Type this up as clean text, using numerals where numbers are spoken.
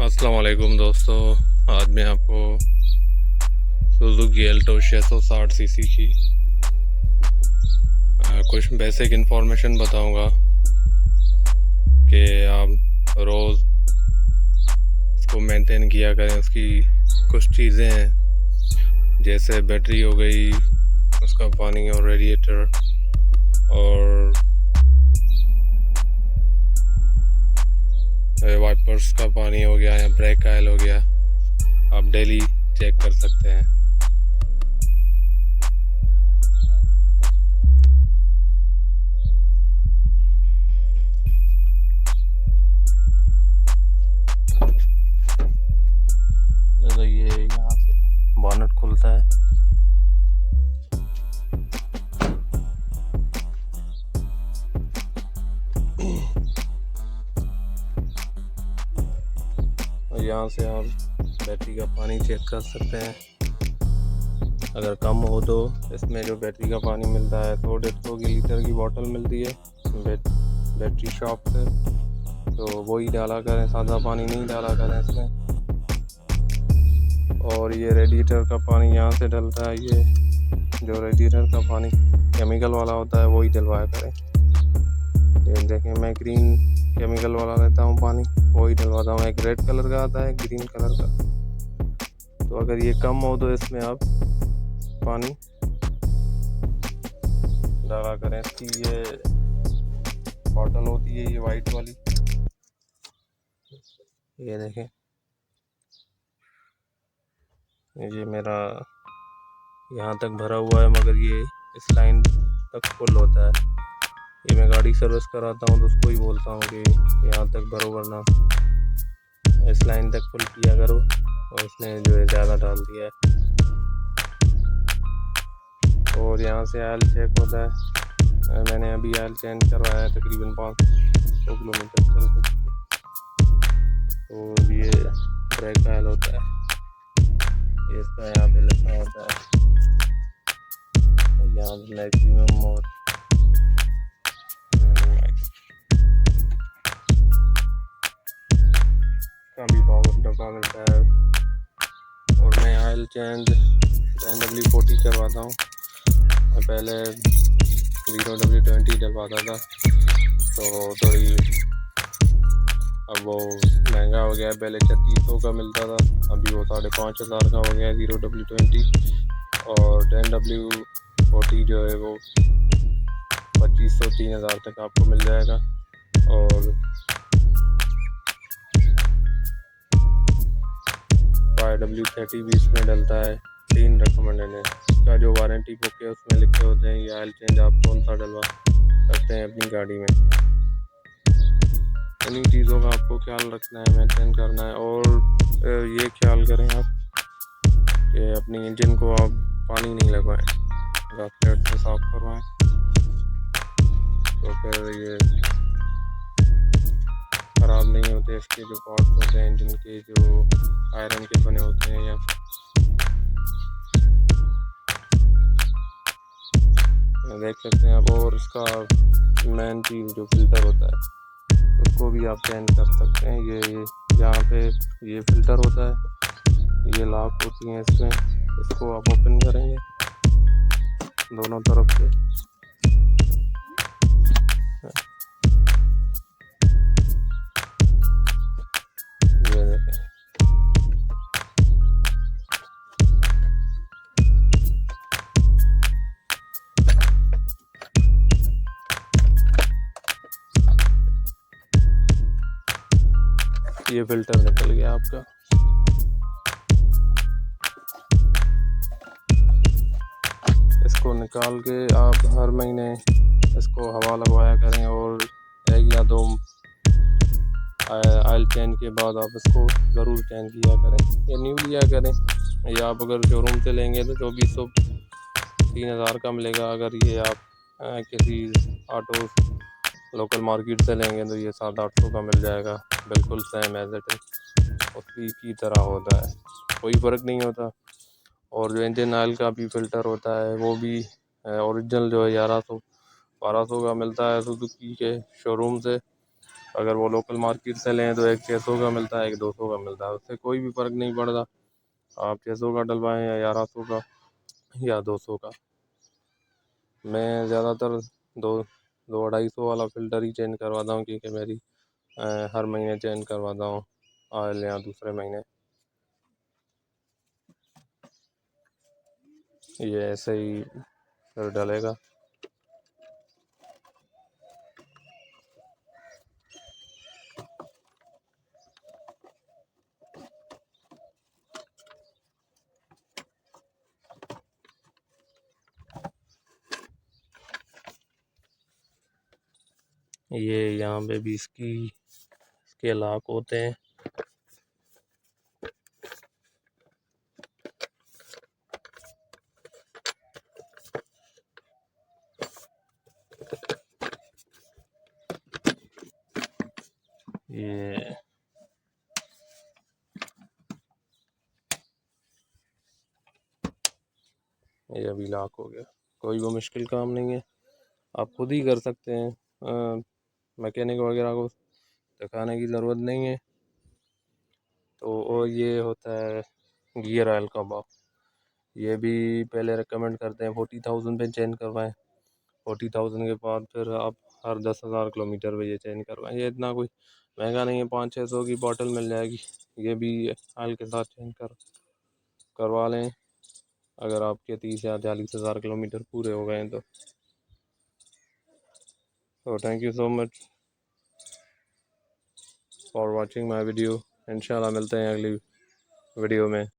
अस्सलाम वालेकुम दोस्तों। आज मैं आपको सुजुकी एल्टो 660 सीसी की कुछ बेसिक इंफॉर्मेशन बताऊंगा कि आप रोज़ इसको मेंटेन किया करें। उसकी कुछ चीज़ें हैं जैसे बैटरी हो गई, उसका पानी और रेडिएटर और वाइपर्स का पानी हो गया या ब्रेक ऑयल हो गया, आप डेली चेक कर सकते हैं। तो ये यहाँ से बॉनेट खुलता है, और यहाँ से आप बैटरी का पानी चेक कर सकते हैं। अगर कम हो तो इसमें जो बैटरी का पानी मिलता है 150 लीटर की बोतल मिलती है बैटरी शॉप से, तो वही डाला करें, सादा पानी नहीं डाला करें इसमें। और ये रेडिएटर का पानी यहाँ से डलता है, ये जो रेडिएटर का पानी केमिकल वाला होता है वही डलवाया करें। ये देखें, मैं ग्रीन केमिकल वाला लेता हूँ पानी, वही डलवाता हूँ। एक रेड कलर का आता है, ग्रीन कलर का। तो अगर ये कम हो तो इसमें आप पानी डाला करें। इसकी ये बॉटल होती है, ये वाइट वाली, ये देखें, ये मेरा यहाँ तक भरा हुआ है, मगर ये इस लाइन तक फुल होता है। ये मैं गाड़ी सर्विस कराता हूँ तो उसको ही बोलता हूँ कि यहाँ तक भरो, वरना इस लाइन तक फुल किया करो। और उसने जो है ज़्यादा डाल दिया है। और यहाँ से ऑयल चेक होता है। मैंने अभी ऑयल चेंज करवाया है तकरीबन 500 किलोमीटर चल सकती है। और ये ब्रेक ऑयल होता है, ये इसका यहाँ पे लिखा होता है, यहाँ पे मैक्सिमम और का भी पावर डब्बा मिलता है। और मैं ऑयल चेंज NW40 करवाता हूँ। पहले 0W20 डलवाता था, तो थोड़ी अब वो महंगा हो गया है। पहले 3600 का मिलता था, अभी वो 5500 का हो गया है 0W20। और 10W40 जो है वो 2500-3000 तक आपको मिल जाएगा। और 5W30 भी इसमें डलता है। 3 रिकमेंडेड है। इसका जो वारंटी बुक है उसमें लिखे होते हैं ये ऑयल चेंज आप कौन सा डलवा सकते हैं अपनी गाड़ी में। इन्हीं चीज़ों का आपको ख्याल रखना है, मेंटेन करना है। और ये ख्याल करें आप कि अपनी इंजन को आप पानी नहीं लगवाएं, गास्केट से साफ करवाएं, तो फिर ये ख़राब नहीं होते। इसके जो पार्ट्स होते हैं इंजन के, जो आयरन के बने होते हैं, या देख सकते हैं आप। और इसका मेन चीज़ जो फिल्टर होता है उसको भी आप चेंज कर सकते हैं। ये यहाँ पे ये फिल्टर होता है, ये लॉक होती हैं इसमें, इसको आप ओपन करेंगे दोनों तरफ से। ये देखें, ये फिल्टर निकल गया आपका। इसको निकाल के आप हर महीने इसको हवा लगवाया करें, और 1 या 2 ऑयल चेंज के बाद आप इसको ज़रूर चेंज किया करें या न्यू लिया करें। या आप अगर शोरूम से लेंगे तो 2400-3000 का मिलेगा। अगर ये आप किसी ऑटो लोकल मार्केट से लेंगे तो ये 700-800 का मिल जाएगा, बिल्कुल सेम एज इट इज उसी की तरह होता है, कोई फ़र्क नहीं होता। और जो इंजन ऑयल का भी फ़िल्टर होता है वो भी ओरिजिनल जो है 1100-1200 का मिलता है सुजुकी के शोरूम से। अगर वो लोकल मार्केट से लें तो एक 600 का मिलता है, एक 200 का मिलता है, उससे कोई भी फ़र्क नहीं पड़ता। आप 600 का डलवाएं या 1100 का या 200 का। मैं ज़्यादातर दो 2-250 वाला फ़िल्टर ही चेंज करवाता हूँ, क्योंकि मेरी हर महीने चेंज करवाता हूँ ऑयल, या दूसरे महीने। ये ऐसे ही फिर डलेगा। ये यहाँ पे भी इसके लॉक होते हैं। ये अभी लॉक हो गया। कोई वो मुश्किल काम नहीं है, आप खुद ही कर सकते हैं। मैकेनिक वगैरह को दिखाने की ज़रूरत नहीं है। तो और ये होता है गियर ऑयल का बॉक्स। ये भी पहले रिकमेंड करते हैं 40,000 पे चेंज करवाएं। 40,000 के बाद फिर आप हर 10,000 किलोमीटर पे ये चेंज करवाएं। ये इतना कोई महंगा नहीं है, 500-600 की बॉटल मिल जाएगी। ये भी ऑयल के साथ चेंज करवा लें अगर आपके 30 या 40,000 किलोमीटर पूरे हो गए हैं तो। Thank you so much for watching my video. इंशाल्लाह मिलते हैं अगली वीडियो में।